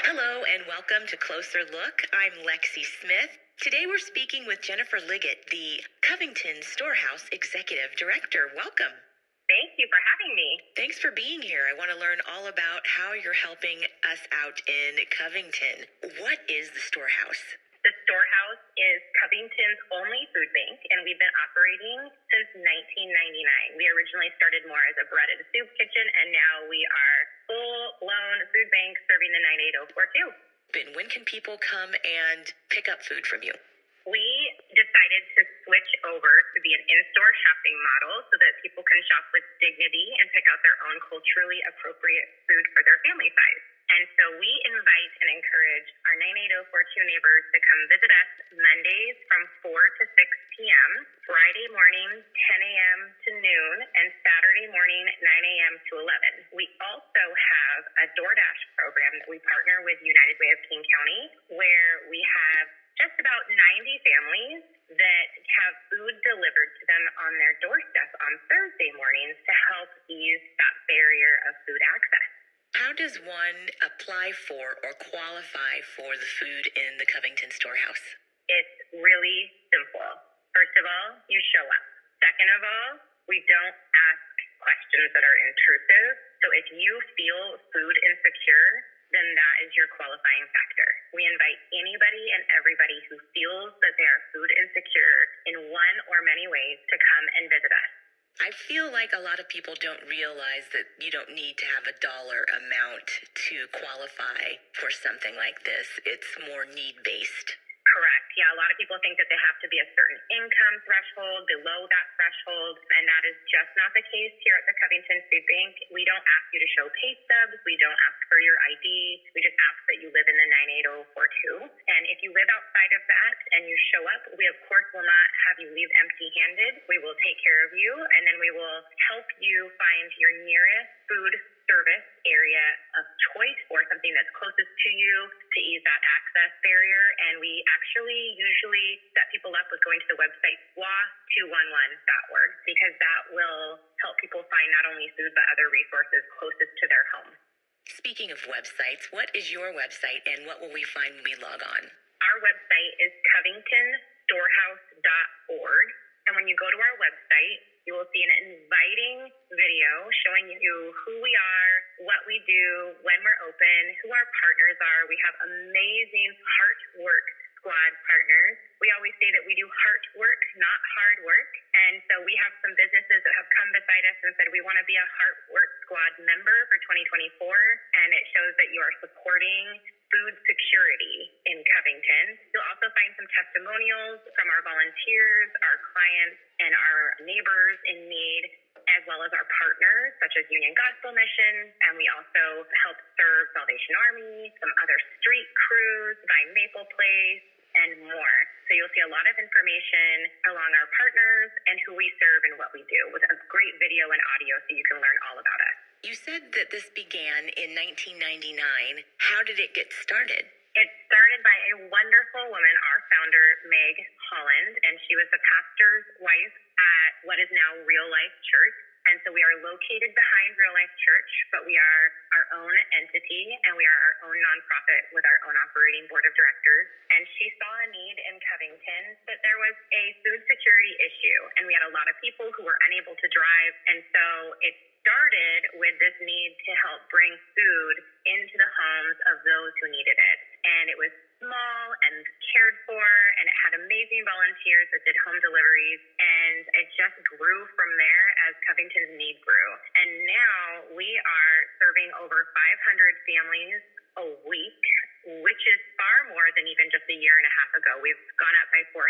Hello and welcome to Closer Look. I'm Lexi Smith. Today we're speaking with Jennifer Liggett, the Covington Storehouse Executive Director. Welcome. Thank you for having me. Thanks for being here. I want to learn all about how you're helping us out in Covington. What is the Storehouse? The Storehouse is Covington's only food bank, and we've been operating since 1999. We originally started more as a bread and soup kitchen, and now we are full-blown food bank serving the 98042. And when can people come and pick up food from you? We decided to switch over to be an in-store shopping model so that people can shop with dignity and pick out their own culturally appropriate food for their family size. And so we invite and encourage our 98042 neighbors to come visit us Mondays from 4 to 6 p.m., Friday morning 10 a.m. to noon, and Saturday morning 9 a.m. to 11. We also have a DoorDash program that we partner with United Way of King County, where we have just about 90 families that have food delivered to them on their doorstep on Thursday mornings to help ease that barrier of food access. How does one apply for or qualify for the food in the Covington Storehouse? It's really simple. First of all, you show up. Second of all, we don't ask questions that are intrusive. So if you feel food insecure, then that is your qualifying factor. We invite anybody and everybody who feels that they are food insecure in one or many ways to come and visit us. I feel like a lot of people don't realize that you don't need to have a dollar amount to qualify for something like this. It's more need-based. Correct. Yeah, a lot of people think that they have to be a certain income threshold, below that threshold, and that is just not the case here at the Covington Food Bank. We don't ask you to show pay stubs. We don't ask for your ID. We just ask that you live in the 98042. And if you live outside of that and you show up, we of course will not have you leave empty-handed. We will take care of you, and then we will help you find your nearest food service area of choice or something that's closest to you to ease that access barrier. And we actually usually set people up with going to the website SWA211.org because that will help people find not only food but other resources closest to their home. Speaking of websites, what is your website and what will we find when we log on? Our website is covingtonstorehouse.org. And when you go to our website, you will see an inviting video showing you who we are, what we do, when we're open, who our partners are. We have amazing Heart Work Squad partners. We always say that we do heart work, not hard work. And so we have some businesses that have come beside us and said we want to be a Heart Work Squad member for 2024. And it shows that you are supporting food security in Covington. You'll also find some testimonials from our volunteers, our clients, and our neighbors in need, as well as our partners, such as Union Gospel Mission, and we also help serve Salvation Army, some other street crews, Vine Maple Place, and more. So you'll see a lot of information along our partners and who we serve and what we do, with a great video and audio so you can learn all about us. You said that this began in 1999. How did it get started? It started by a wonderful woman, our founder, Meg Holland, and she was the pastor's wife at what is now Real Life Church. And so we are located behind Real Life Church, but we are our own entity, and we are our own nonprofit with our own operating board of directors. And she saw a need in Covington that there was a food security issue, and we had a lot of people who were unable to drive. And so it started with this need to help bring food into the homes of those who needed it. And it was small and cared for, and it had amazing volunteers that did home deliveries, and it just grew from there as Covington's need grew. And now we are serving over 500 families a week, which is far more than even just a year and a half ago. We've gone up by 450%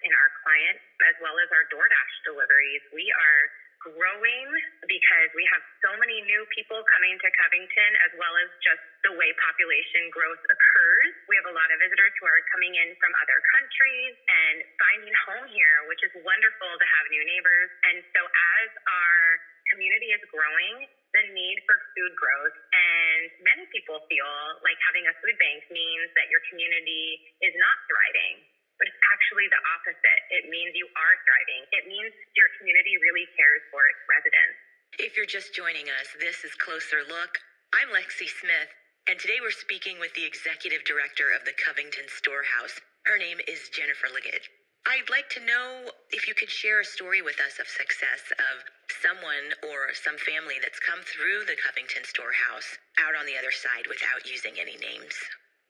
in our clients, as well as our DoorDash deliveries. We are growing because we have so many new people coming to Covington, as well as just the way population growth occurs. We have a lot of visitors who are coming in from other countries and finding home here, which is wonderful to have new neighbors. And so as our community is growing, the need for food grows, and many people feel like having a food bank means that your community is not thriving. But it's actually the opposite. It means you are thriving. It means your community really cares for its residents. If you're just joining us, this is Closer Look. I'm Lexi Smith. And today we're speaking with the Executive Director of the Covington Storehouse. Her name is Jennifer Liggett. I'd like to know if you could share a story with us of success of someone or some family that's come through the Covington Storehouse out on the other side without using any names.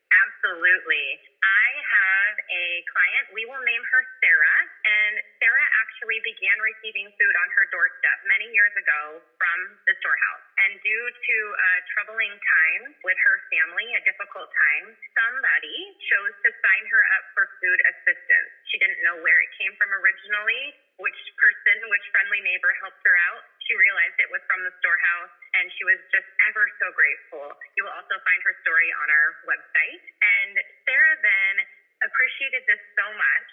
Absolutely. I have a client, we will name her Sarah, and Sarah actually began receiving food on her doorstep many years ago from the storehouse. And due to a troubling time with her family, a difficult time, somebody chose to sign her up for food assistance. She didn't know where it came from originally, which friendly neighbor helped her out. She realized it was from the storehouse, and she was just ever so grateful. You will also find her story on our website. And Sarah then appreciated this so much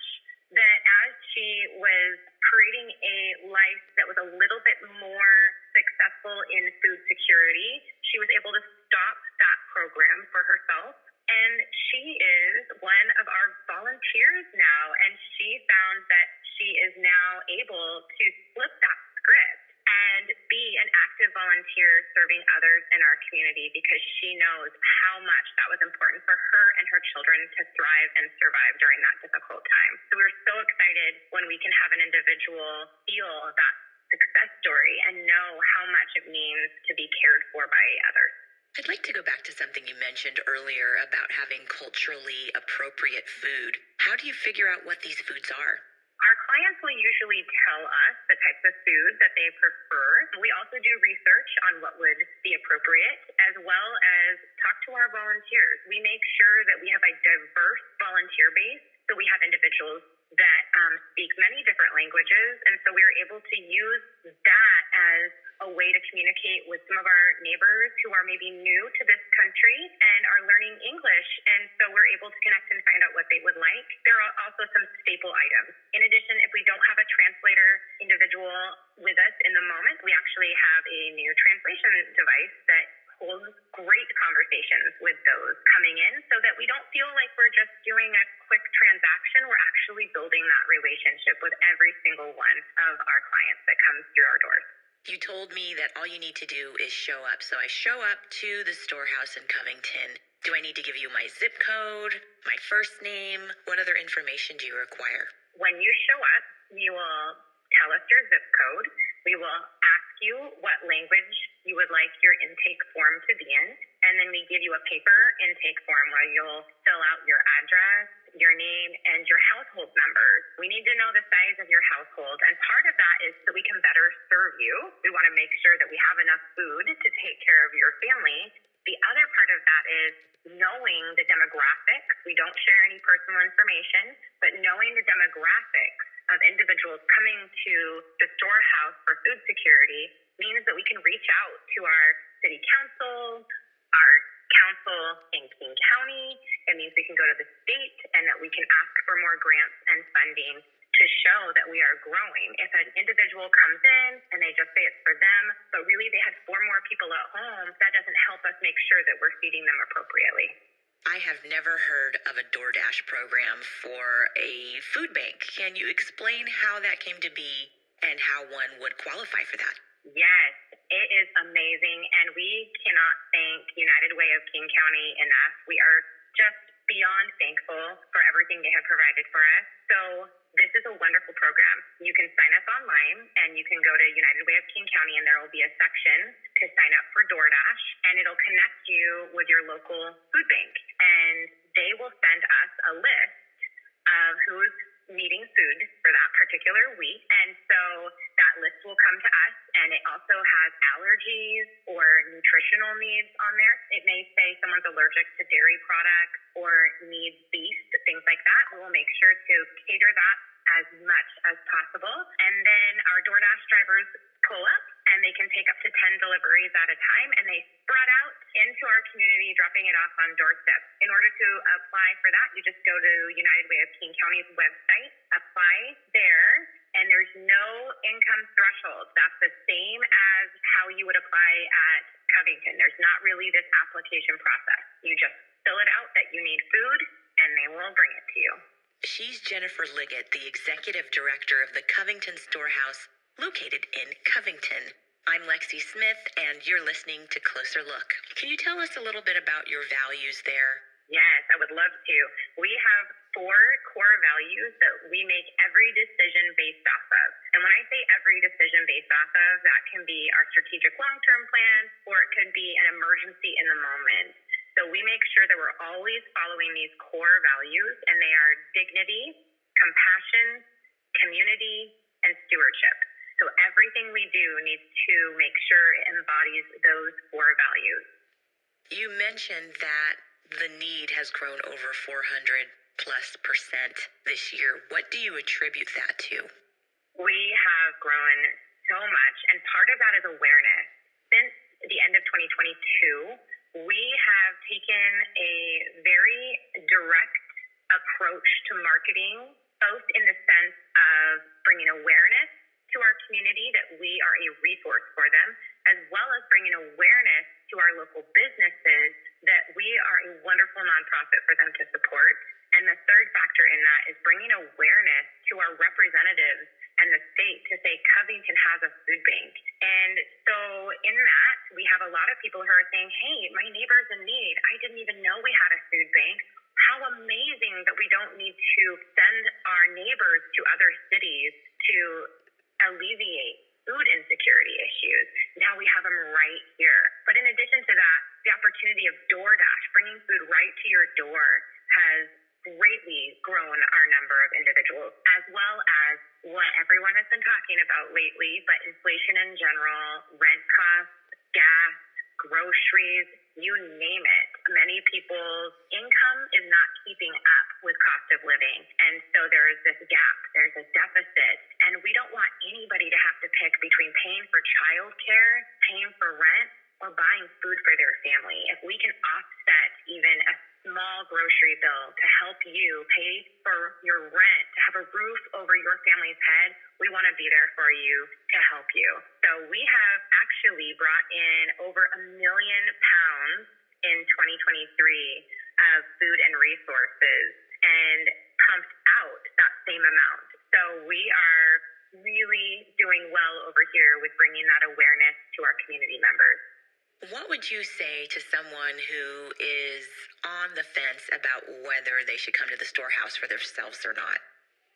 that as she was creating a life that was a little bit more successful in food security, she was able to stop that program for herself. And she is one of our volunteers now, and she found that she is now able to flip that script and be an active volunteer serving others in our community because she knows how much that was important for her and her children to thrive and survive during that difficult time. So we're so excited when we can have an individual feel that success story and know how much it means to be cared for by others. I'd like to go back to something you mentioned earlier about having culturally appropriate food. How do you figure out what these foods are? Our clients will usually tell us the types of food that they prefer. We also do research on what would be appropriate, as well as talk to our volunteers. We make sure that we have a diverse volunteer base, so we have individuals that speak many different languages, and so we're able to use that as a way to communicate with some of our neighbors who are maybe new to this country and are learning English, and so we're able to connect and find out what they would like. There are also some staple items. In addition, if we don't have a translator individual with us in the moment, we actually have a new translation device that holds great conversations with those coming in so that we don't feel like we're just doing a quick transaction. We're actually building that relationship with every single one of our clients that comes through our doors. You told me that all you need to do is show up. So I show up to the storehouse in Covington. Do I need to give you my zip code, my first name? What other information do you require? When you show up, you will tell us your zip code. We will ask you what language you would like your intake form to be in, and then we give you a paper intake form where you'll fill out your address, your name, and your household members. We need to know the size of your household, and part of that is so we can better serve you. We want to make sure that we have enough food to take care of your family. The other part of that is knowing the demographics. We don't share any personal information, but knowing the demographics of individuals coming to the storehouse for food security means that we can reach out to our city council, our council in King County. It means we can go to the state and that we can ask for more grants and funding to show that we are growing. If an individual comes in and they just say it's for them, but really they had 4 more people at home, that doesn't help us make sure that we're feeding them appropriately. I have never heard of a DoorDash program for a food bank. Can you explain how that came to be and how one would qualify for that? Yes, it is amazing, and we cannot thank United Way of King County enough. We are just beyond thankful for everything they have provided for us. So this is a wonderful program. You can sign up online, and you can go to United Way of King County, and there will be a section to sign up for DoorDash, and it'll connect you with your local food bank. And they will send us a list of who's needing food for that particular week. And so that list will come to us, and it also has allergies or nutritional needs on there. It may say someone's allergic to dairy products or needs beef, things like that. We will make sure to cater that as much as possible. And then our DoorDash drivers pull up, and they can take up to 10 deliveries at a time, and they spread out into our community, dropping it off on doorsteps. In order to apply for that, you just go to United Way of King County's website, apply there, and there's no income threshold. That's the same as how you would apply at Covington. There's not really this application process. You just fill it out that you need food, and they will bring it to you. She's Jennifer Liggett, the Executive Director of the Covington Storehouse, located in Covington. I'm Lexi Smith, and you're listening to Closer Look. Can you tell us a little bit about your values there? Yes, I would love to. We have 4 core values that we make every decision based off of. And when I say every decision based off of, that can be our strategic long-term plan, or it could be an emergency in the moment. So we make sure that we're always following these core values, and they are dignity, compassion, community, and stewardship. So everything we do needs to make sure it embodies those 4 values. You mentioned that the need has grown over 400+% this year. What do you attribute that to? We have grown so much, and part of that is awareness. Since the end of 2022, we have taken a very direct approach to marketing, both in the sense of bringing awareness to our community that we are a resource for them, as well as bringing awareness to our local businesses that we are a wonderful nonprofit for them to support. And the third factor in that is bringing awareness to our representatives and the state to say Covington has a food bank. And so in that, we have a lot of people who are saying, hey, my neighbor's in need. I didn't even know we had a food bank. How amazing that we don't need to send our neighbors to other cities to alleviate food insecurity issues. Now we have them right here. But in addition to that, the opportunity of DoorDash, bringing food right to your door, has greatly grown our number of individuals, as well as what everyone has been talking about lately, but inflation in general, rent costs, gas, groceries, you name it. Many people's income is not keeping up with cost of living. And so there is this gap, there's a deficit, and we don't want anybody to have to pick between paying for childcare, paying for rent, or buying food for their family. If we can offset even a small grocery bill to help you pay for your rent, to have a roof over your family's head, we want to be there for you to help you. So we have actually brought in over 1 million pounds in 2023 of food and resources and pumped out that same amount. So we are really doing well over here with bringing that awareness to our community members. What would you say to someone who is on the fence about whether they should come to the storehouse for themselves or not?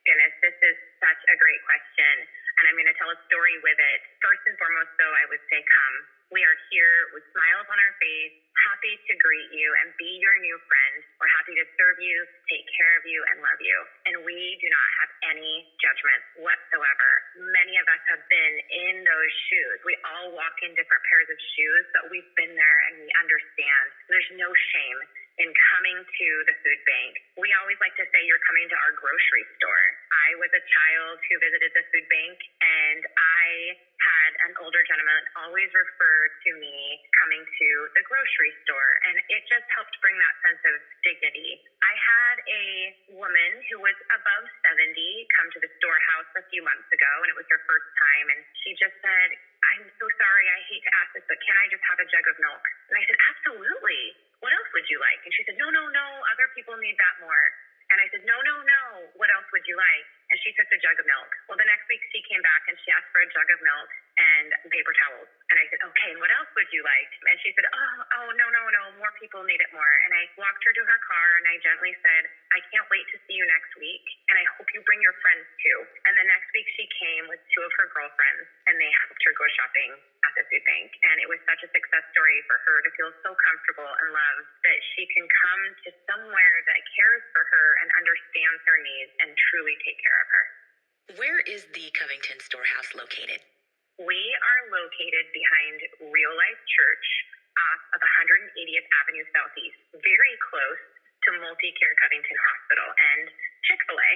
Goodness, this is such a great question, and I'm going to tell a story with it. First and foremost, though, I would say come. We are here with smiles on our face, happy to greet you and be your new friend. We're happy to serve you, take care of you, and love you. And we do not have any judgment whatsoever. Many of us have been in those shoes. We all walk in different pairs of shoes, but we've been there and we understand. There's no shame in coming to the food bank. We always like to say you're coming to our grocery store. I was a child who visited the food bank, and I had an older gentleman always refer to me coming to the grocery store, and it just helped bring that sense of dignity. I had a woman who was above 70 come to the storehouse a few months ago, and it was her first time, and she just said, I'm so sorry, I hate to ask this, but can I just have a jug of milk? And I said, absolutely. What else would you like? And she said, no, other people need that more. And I said, no, what else would you like? And she took the jug of milk. Well, the next week she came back and she asked for a jug of milk and paper towels. And I said, okay, and what else would you like? And she said, no, more people need it more. And I walked her to her car and I gently said, I can't wait to see you next week. And I hope you bring your friends too. And the next week she came with 2 of her girlfriends and they helped her go shopping at the food bank. And it was such a success story for her to feel so comfortable and loved that she can come to somewhere that cares for her and understands her needs and truly take care of her. Where is the Covington Storehouse located? We are located behind Real Life Church off of 180th Avenue Southeast, very close to Multicare Covington Hospital and Chick-fil-A.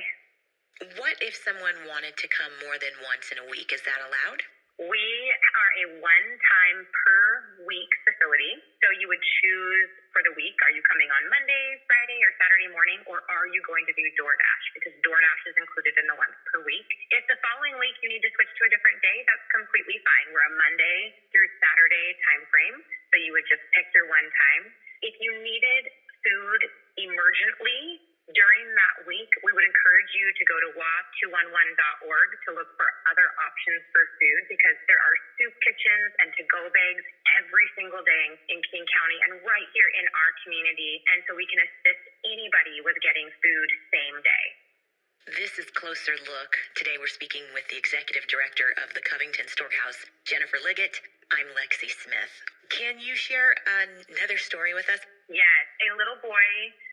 What if someone wanted to come more than once in a week? Is that allowed? We are a one-time per week facility. So you would choose for the week, are you coming on Monday, Friday, or Saturday morning, or are you going to do DoorDash? Because DoorDash is included in the once per week. If the following week you need to switch to a different day, that's completely fine. We're a Monday through Saturday time frame, so you would just pick your one time. If you needed food emergently During that week, we would encourage you to go to WA211.org to look for other options for food, because there are soup kitchens and to-go bags every single day in King County and right here in our community. And so we can assist anybody with getting food same day. This is Closer Look. Today we're speaking with the Executive Director of the Covington Storehouse, Jennifer Liggett. I'm Lexi Smith. Can you share another story with us? Yes, a little boy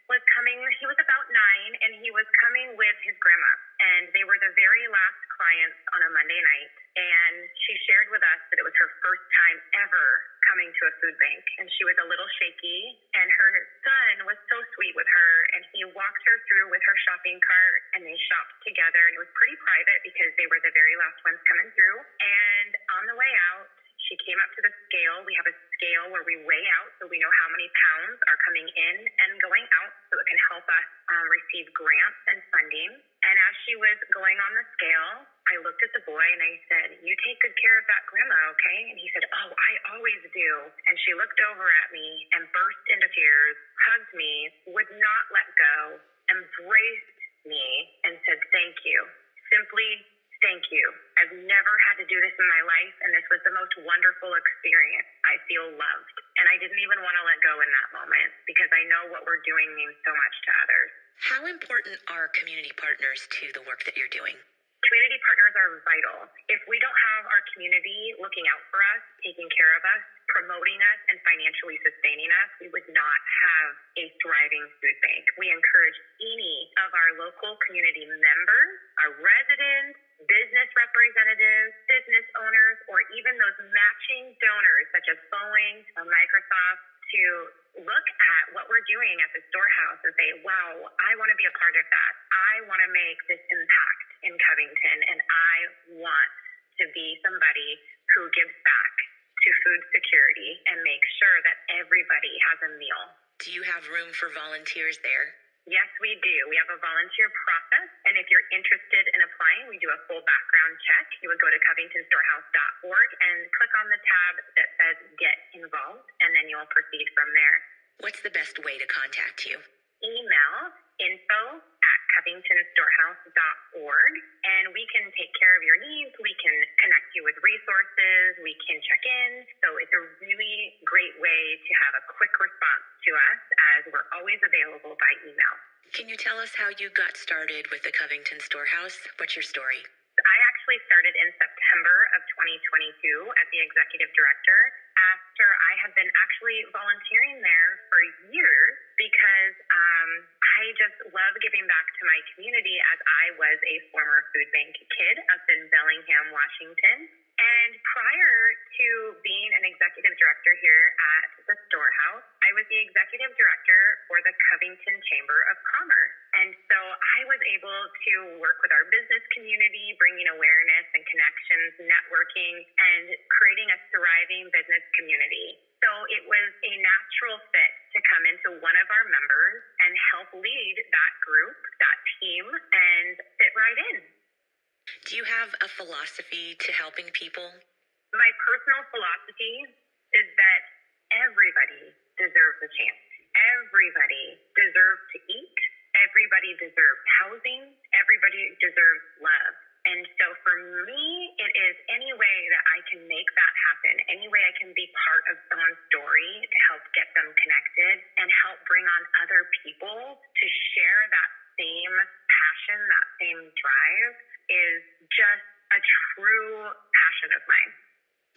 was coming. He was about 9, and he was coming with his grandma. And they were the very last clients on a Monday night. And she shared with us that it was her first time ever coming to a food bank. And she was a little shaky. And her son was so sweet with her. And he walked her through with her shopping cart. And they shopped together. And it was pretty private because they were the very last ones coming through. And on the way out, she came up to the scale. We have a scale where we weigh out so we know how many pounds are coming in and going out, so it can help us receive grants and funding. And as she was going on the scale, I looked at the boy and I said, "You take good care of that grandma, okay?" And he said, "Oh, I always do." And she looked over at me and burst into tears, hugged me, would not let go, embraced me, and said, "Thank you. Simply thank you. I've never had to do this in my life, and this was the most wonderful experience. I feel loved." And I didn't even want to let go in that moment, because I know what we're doing means so much to others. How important are community partners to the work that you're doing? Community partners are vital. If we don't have our community looking out for us, taking care of us, promoting us, and financially sustaining us, we would not have a thriving food bank. We encourage any of our local community members, our residents, business representatives, business owners, or even those matching donors such as Boeing or Microsoft, to look at what we're doing at the Storehouse and say, "Wow, I want to be a part of that. I want to make this impact in Covington, and I want to be somebody who gives back to food security and makes sure that everybody has a meal." Do you have room for volunteers there? Yes, we do. We have a volunteer process, and if you're interested in applying, we do a full background check. You would go to covingtonstorehouse.org and click on the tab that says Get Involved, and then you'll proceed from there. What's the best way to contact you? Email info@covingtonstorehouse.org, and we can take care of your needs. We can connect you with resources. We can check in. So it's a really great way to have a quick response to us, as we're always available by email. Can you tell us how you got started with the Covington Storehouse? What's your story? I actually started in September of 2022 as the executive director, after I had been actually volunteering there for years, because I just love giving back to my community, as I was a former food bank kid up in Bellingham, Washington. And prior to being an executive director here at the Storehouse, I was the executive director for the Covington Chamber of Commerce. And so I was able to work with our business community, bringing awareness and connections, networking, and creating a thriving business community. So it was a natural fit to come into one of our members and help lead that group, that team, and fit right in. Do you have a philosophy to helping people? My personal philosophy is that everybody deserves a chance. Everybody deserves to eat. Everybody deserves housing. Everybody deserves love. And so for me, it is any way that I can make that happen, any way I can be part of someone's story to help get them connected and help bring on other people to share that same passion, that same drive, is just a true passion of mine.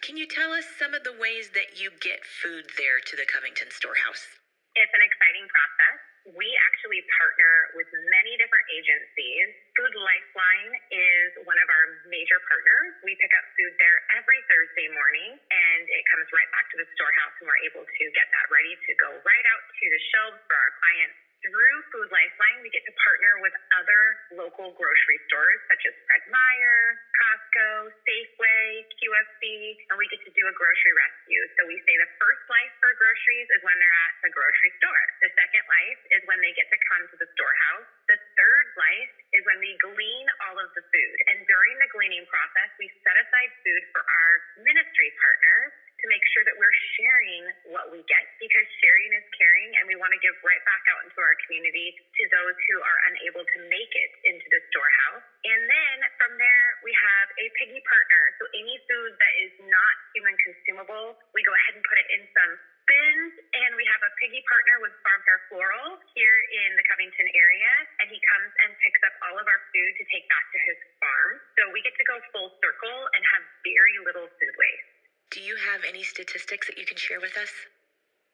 Can you tell us some of the ways that you get food there to the Covington Storehouse? It's an exciting process. We actually partner with many different agencies. Food Lifeline is one of our major partners. We pick up food there every Thursday morning, and it comes right back to the Storehouse, and we're able to get that ready to go right out to the shelves for our clients. Through Food Lifeline, we get to partner with other local grocery stores such as Fred Meyer, Costco, Safeway, QFC, and we get to do a grocery rescue. So we say the first life for groceries is when they're at the grocery store. The second life is when they get to come to the Storehouse. The third life is when we glean all of the food. And during the gleaning process, we set aside food for our ministry partners to to make sure that we're sharing what we get, because sharing is caring, and we want to give right back out into our community to those who are unable to make it into the storehouse. And then from there, we have a piggy partner. So any food that is not human consumable, we go ahead and put it in some bins, and we have a piggy partner with Farm Fair Floral here in the Covington area, and he comes and picks up all of our food to take back to his farm. So we get to go full circle and have very little food waste. Do you have any statistics that you can share with us?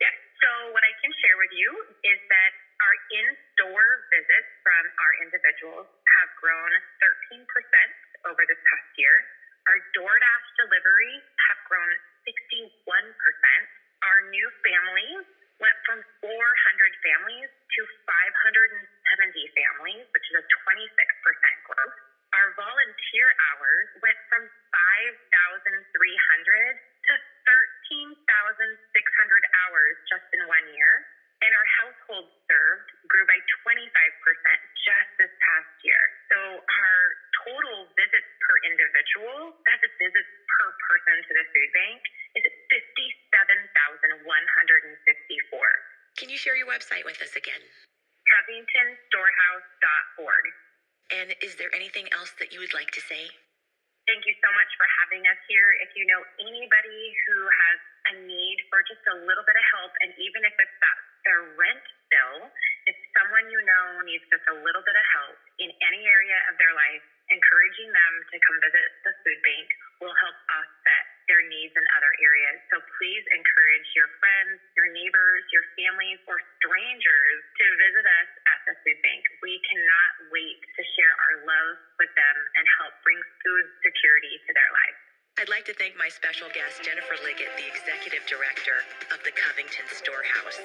Yes. So what I can share with you is that our in-store visits from our individuals have grown 13% over this past year. Our DoorDash deliveries have grown 61%. Our new families went from 400 families to 570 families, which is a 26% growth. Our volunteer hours went from 5,300 to 13,600 hours just in 1 year. And our households served grew by 25% just this past year. So our total visits per individual, that's visits per person to the food bank, is at 57,154. Can you share your website with us again? CovingtonStorehouse.org. And is there anything else that you would like to say? Thank you so much for having us here. If you know anybody who has a need for just a little bit of help, and even if it's their rent bill, if someone you know needs just a little bit of help in any area of their life, encouraging them to come visit the food bank will help offset their needs in other areas. So please encourage your friends, your neighbors, your families, or strangers to visit us at the food bank. We cannot wait to share our love with them and help bring food security to their lives. I'd like to thank my special guest, Jennifer Liggett, the Executive Director of the Covington Storehouse.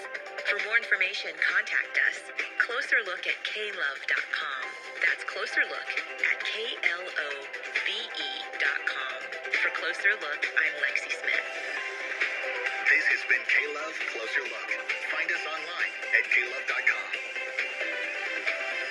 For more information, contact us. Closer look at klove.com. That's closer look at KLOVE.com. For Closer Look, I'm Lexi Smith. This has been K-Love Closer Look. Find us online at klove.com.